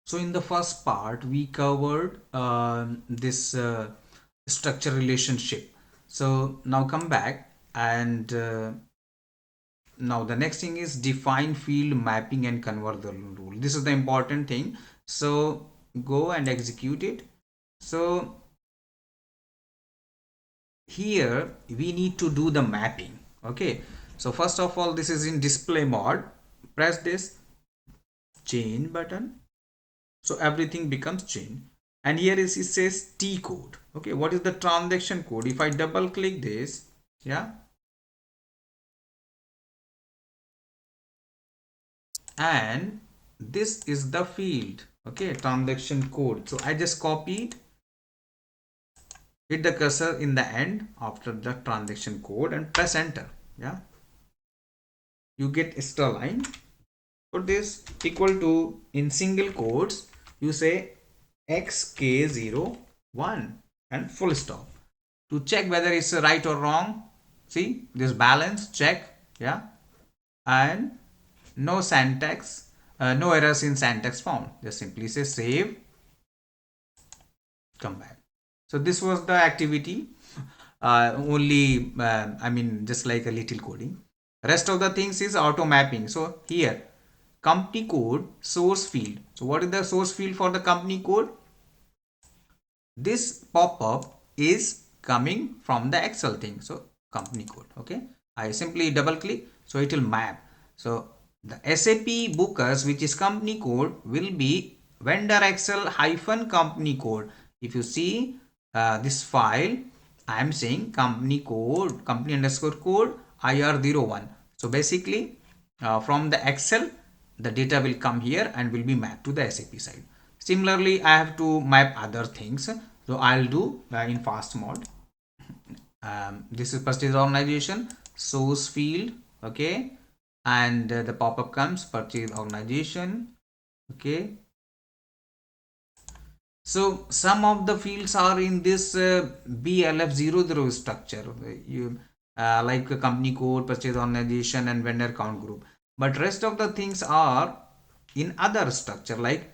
So in the first part we covered this structure relationship. So now come back and now the next thing is define field mapping and convert the rule. This is the important thing. So go and execute it. So here we need to do the mapping. Okay, so first of all, this is in display mode. Press this change button, so everything becomes change. And here is it says T code. Okay, what is the transaction code? If I double click this, yeah, and this is the field, okay, transaction code. So I just copied, hit the cursor in the end after the transaction code and press enter. Yeah, you get extra line. Put this equal to, in single quotes you say xk01 and full stop to check whether it's right or wrong. See this balance check, yeah, and no syntax, no errors in syntax found. Just simply say save, come back. So this was the activity. Only I mean just like a little coding. Rest of the things is auto mapping. So here company code source field. So what is the source field for the company code? This pop-up is coming from the Excel thing. So company code. Okay, I simply double click, so it will map. So the SAP bookers, which is company code, will be vendor Excel hyphen company code. If you see this file, I am saying company code, company underscore code IR01. So basically from the Excel, the data will come here and will be mapped to the SAP side. Similarly, I have to map other things. So I'll do in fast mode. This is purchase organization, source field, okay, and the pop-up comes purchase organization, okay. So some of the fields are in this BLF00 structure, you like a company code, purchase organization, and vendor count group. But rest of the things are in other structure like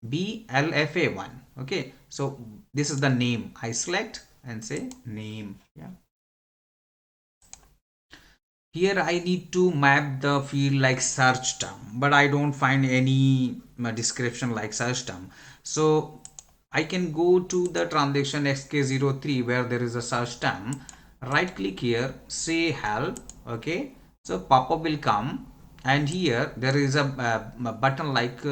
BLFA1. Okay, so this is the name. I select and say name. Yeah. Here I need to map the field like search term, but I don't find any description like search term. So I can go to the transaction XK03 where there is a search term. Right click here, say help. Okay, so pop-up will come, and here there is a button like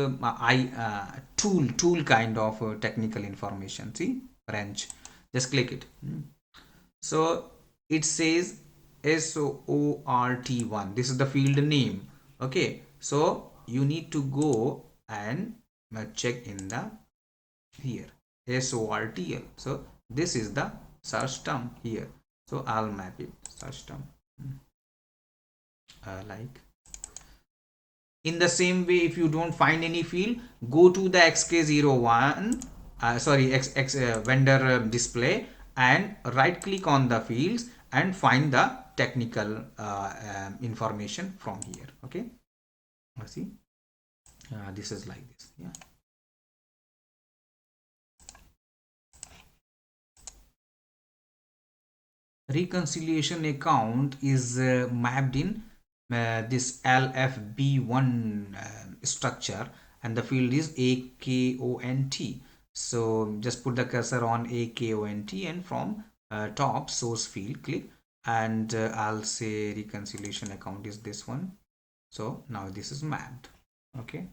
tool kind of technical information. See wrench, just click it. So it says SORT1. This is the field name. Okay, so you need to go and check in the here SORTL. So this is the search term here. So I'll map it search term like. In the same way, if you don't find any field, go to the XK01 sorry X vendor display and right click on the fields and find the technical information from here. Okay, see this is like this. Yeah, reconciliation account is mapped in this LFB1 structure, and the field is AKONT. So just put the cursor on AKONT and from top source field click, and I'll say reconciliation account is this one. So now this is mapped. Okay,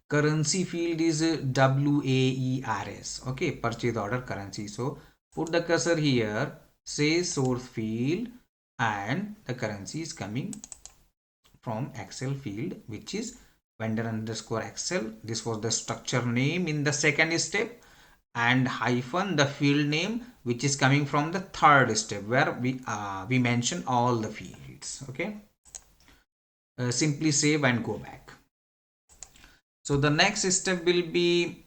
currency field is WAERS. Okay, purchase order currency. So put the cursor here, say source field, and the currency is coming from Excel field, which is vendor underscore Excel. This was the structure name in the second step, and hyphen the field name, which is coming from the third step where we mention all the fields. Okay, simply save and go back. So the next step will be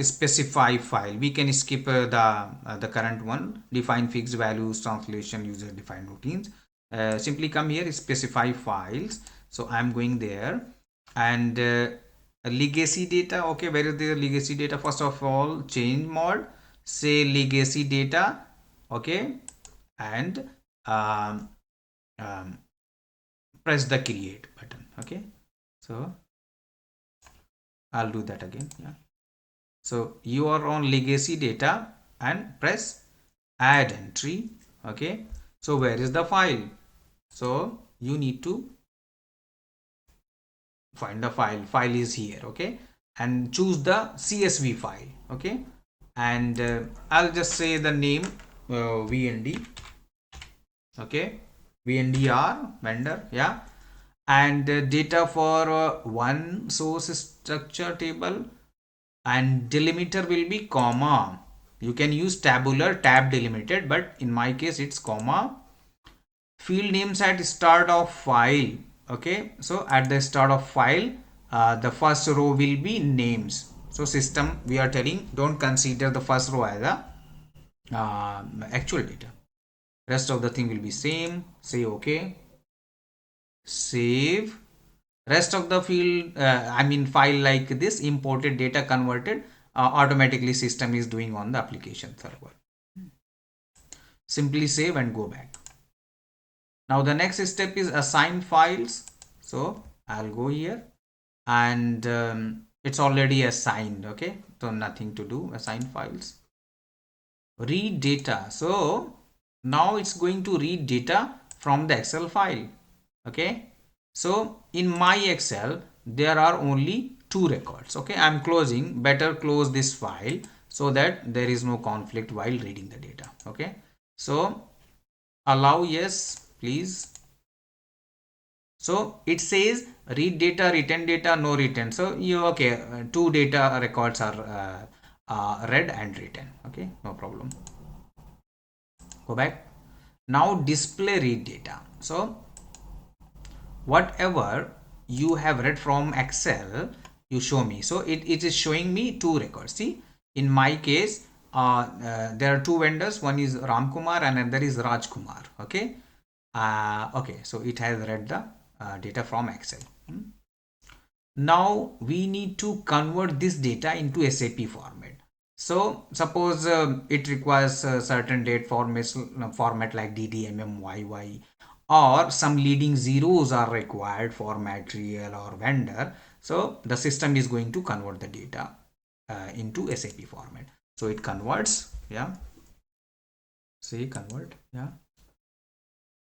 specify file. We can skip the current one, define fixed values, translation, user defined routines. Simply come here, specify files. So I'm going there, And legacy data. Okay, where is the legacy data? First of all, change mode, say legacy data. Okay, and um, um, press the create button. Okay, so I'll do that again. Yeah, so you are on legacy data and press add entry. Okay, so where is the file? So you need to find the file is here. Okay, and choose the CSV file. Okay, and I'll just say the name VND. Okay, VNDR vendor. Yeah, and data for one source structure table, and delimiter will be comma. You can use tabular tab delimited, but in my case it's comma. Field names at start of file. Okay, so at the start of file, the first row will be names. So system, we are telling, don't consider the first row as a actual data. Rest of the thing will be same. Say okay, save. Rest of the field, file like this, imported data converted, automatically system is doing on the application server. Simply save and go back. Now the next step is assign files. So I'll go here, and it's already assigned. Okay, so nothing to do. Assign files, read data. So now it's going to read data from the Excel file. Okay, so in my Excel there are only two records. Okay, I'm closing. Better close this file so that there is no conflict while reading the data. Okay, so allow yes please. So it says read data, return data, no return. So you okay, two data records are read and written. Okay, no problem. Go back. Now display read data. So whatever you have read from Excel, you show me. So it is showing me two records. See, in my case, there are two vendors. One is Ram Kumar and another is Raj Kumar. Okay. Okay, so it has read the data from Excel. Now we need to convert this data into SAP format. So suppose it requires a certain date format like DDMMYY, or some leading zeros are required for material or vendor. So the system is going to convert the data into SAP format. So it converts. Yeah, say convert. Yeah,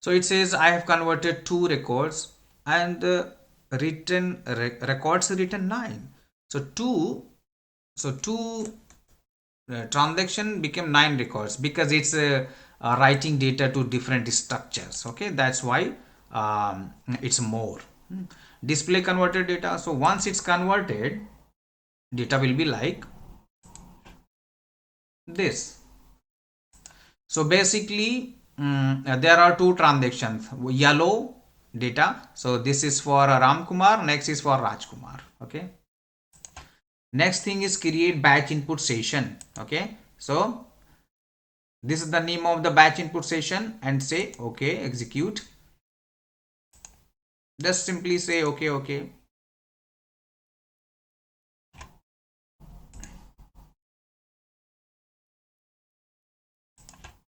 so it says I have converted two records, and written records written 9. So two transaction became 9 records because it's writing data to different structures. Okay, that's why it's more. Display converted data. So once it's converted, data will be like this. So basically there are two transactions, yellow data. So this is for Ram Kumar, next is for Raj Kumar. Okay, next thing is create batch input session. Okay, so this is the name of the batch input session, and say okay, execute. Just simply say okay.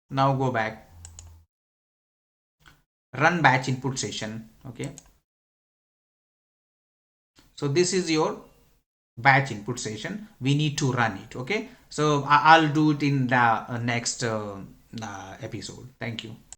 Now go back, run batch input session. Okay, so this is your batch input session. We need to run it. Okay, so I'll do it in the next episode. Thank you.